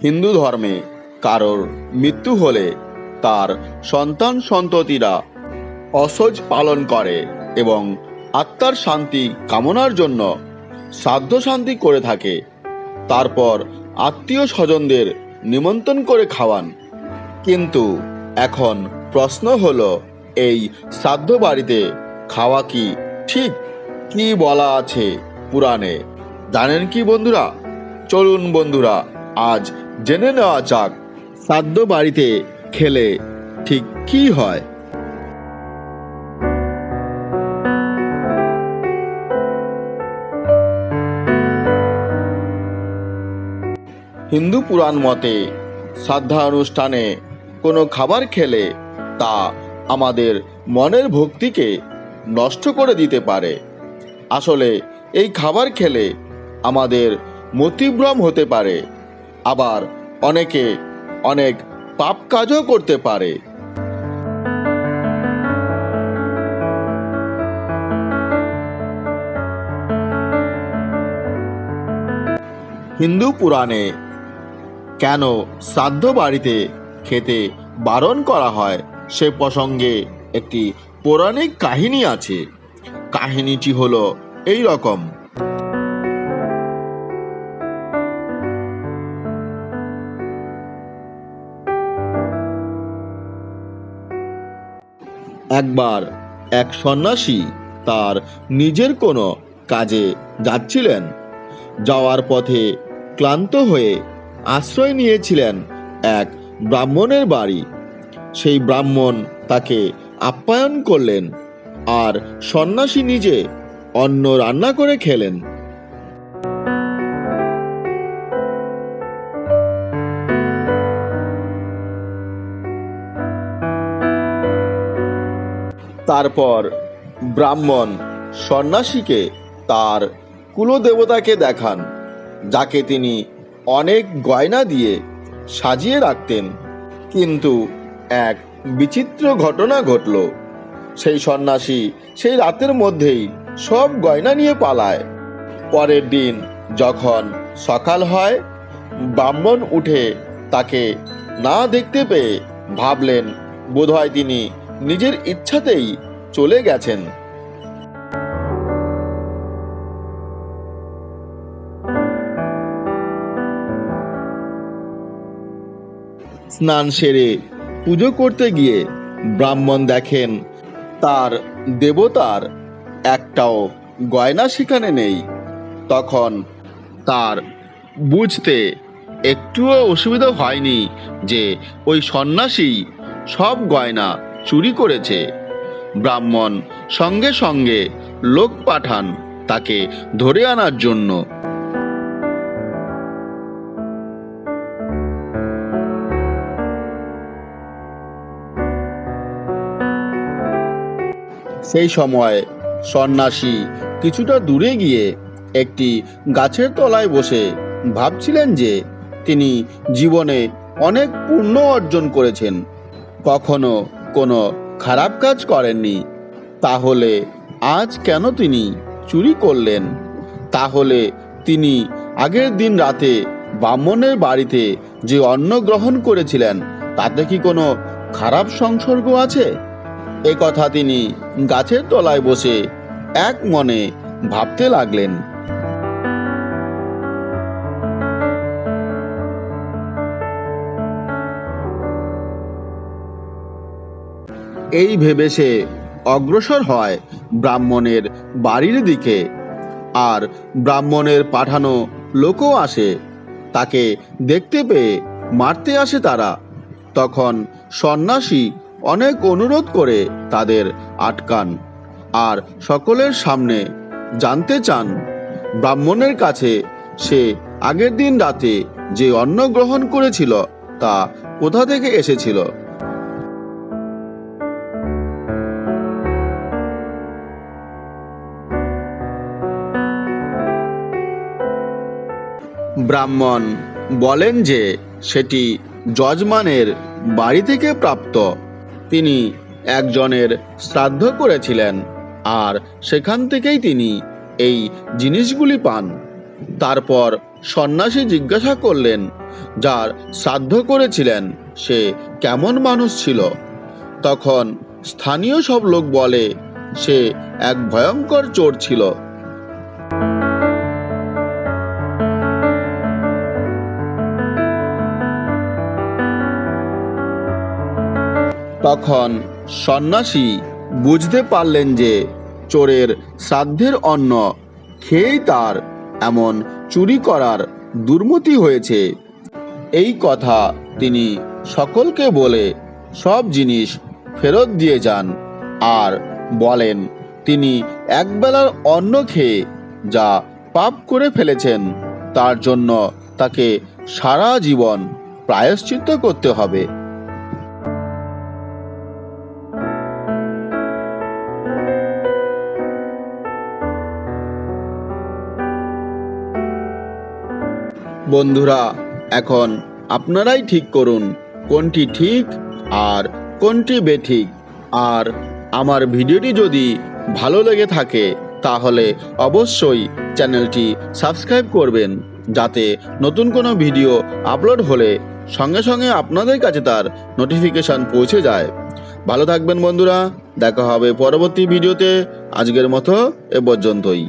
হিন্দু ধর্মে কারোর মৃত্যু হলে তার সন্তান সন্ততিরা অসহ্য পালন করে এবং আত্মার শান্তি কামনার জন্য শ্রাদ্ধ শান্তি করে থাকে। তারপর আত্মীয় স্বজনদের নিমন্ত্রণ করে খাওয়ান। কিন্তু এখন প্রশ্ন হলো, এই শ্রাদ্ধ বাড়িতে খাওয়া কি ঠিক? কি বলা আছে পুরাণে? জানেন কি বন্ধুরা? চলুন বন্ধুরা, আজ জেনে নেওয়া যাক শ্রাদ্ধ বাড়িতে খেলে ঠিক কি হয়। হিন্দু পুরাণ মতে শ্রাদ্ধানুষ্ঠানে কোনো খাবার খেলে তা আমাদের মনের ভক্তিকে নষ্ট করে দিতে পারে। আসলে এই খাবার খেলে আমাদের মতিভ্রম হতে পারে, আবার অনেকে অনেক পাপ কাজও করতে পারে। হিন্দু পুরাণে কেন শ্রাদ্ধ বাড়িতে খেতে বারণ করা হয় সে প্রসঙ্গে একটি পৌরাণিক কাহিনী আছে। কাহিনীটি হলো এই রকম। একবার এক সন্ন্যাসী তার নিজের কোনো কাজে যাচ্ছিলেন। যাওয়ার পথে ক্লান্ত হয়ে আশ্রয় নিয়েছিলেন এক ব্রাহ্মণের বাড়ি। সেই ব্রাহ্মণ তাকে আপ্যায়ন করলেন, আর সন্ন্যাসী নিজে অন্ন রান্না করে খেলেন। তারপর ব্রাহ্মণ সন্ন্যাসীকে তার কুলদেবতাকে দেখান, যাকে তিনি অনেক গয়না দিয়ে সাজিয়ে রাখতেন। কিন্তু এক বিচিত্র ঘটনা ঘটল। সেই সন্ন্যাসী সেই রাতের মধ্যেই সব গয়না নিয়ে পালায়। পরের দিন যখন সকাল হয়, ব্রাহ্মণ উঠে তাকে না দেখতে পেয়ে ভাবলেন বোধহয় তিনি নিজের ইচ্ছাতেই চলে গেছেন। স্নান সেরে পুজো করতে গিয়ে ব্রাহ্মণ দেখেন তার দেবতার একটাও গয়না সেখানে নেই। তখন তার বুঝতে একটুও অসুবিধা হয়নি যে ওই সন্ন্যাসী সব গয়না চুরি করেছে। ব্রাহ্মণ সঙ্গে সঙ্গে লোক পাঠান তাকে ধরে আনার জন্য। সেই সময় সন্ন্যাসী কিছুটা দূরে গিয়ে একটি গাছের তলায় বসে ভাবছিলেন যে তিনি জীবনে অনেক পুণ্য অর্জন করেছেন, কখনো কোনো খারাপ কাজ করেননি। তাহলে আজ কেন তিনি চুরি করলেন? তাহলে তিনি আগের দিন রাতে ব্রাহ্মণের বাড়িতে যে অন্ন গ্রহণ করেছিলেন তাতে কি কোনো খারাপ সংসর্গ আছে? এ কথা তিনি গাছের তলায় বসে এক মনে ভাবতে লাগলেন। এই ভেবে সে অগ্রসর হয় ব্রাহ্মণের বাড়ির দিকে, আর ব্রাহ্মণের পাঠানো লোকও আসে। তাকে দেখতে পেয়ে মারতে আসে তারা। তখন সন্ন্যাসী অনেক অনুরোধ করে তাদের আটকান, আর সকলের সামনে জানতে চান ব্রাহ্মণের কাছে সে আগের দিন রাতে যে অন্ন গ্রহণ করেছিল তা কোথা থেকে এসেছিল। ব্রাহ্মণ বলেন যে সেটি যজমানের বাড়ি থেকে প্রাপ্ত। তিনি একজনের শ্রাদ্ধ করেছিলেন, আর সেখান থেকেই তিনি এই জিনিসগুলি পান। তারপর সন্ন্যাসী জিজ্ঞাসা করলেন, যার শ্রাদ্ধ করেছিলেন সে কেমন মানুষ ছিল? তখন স্থানীয় সব লোক বলে, সে এক ভয়ঙ্কর চোর ছিল। তখন সন্ন্যাসী বুঝতে পারলেন যে চোরের শ্রাদ্ধের অন্ন খেয়েই তার এমন চুরি করার দুর্মতি হয়েছে। এই কথা তিনি সকলকে বলে সব জিনিস ফেরত দিয়ে যান আর বলেন, তিনি একবেলার অন্ন খেয়ে যা পাপ করে ফেলেছেন তার জন্য তাকে সারা জীবন প্রায়শ্চিত্ত করতে হবে। বন্ধুরা, এখন আপনারাই ঠিক করুন কোনটি ঠিক আর কোনটি বেঠিক। আর আমার ভিডিওটি যদি ভালো লেগে থাকে তাহলে অবশ্যই চ্যানেলটি সাবস্ক্রাইব করবেন, যাতে নতুন কোনো ভিডিও আপলোড হলে সঙ্গে সঙ্গে আপনাদের কাছে তার নোটিফিকেশন পৌঁছে যায়। ভালো থাকবেন বন্ধুরা, দেখা হবে পরবর্তী ভিডিওতে। আজকের মতো এ পর্যন্তই।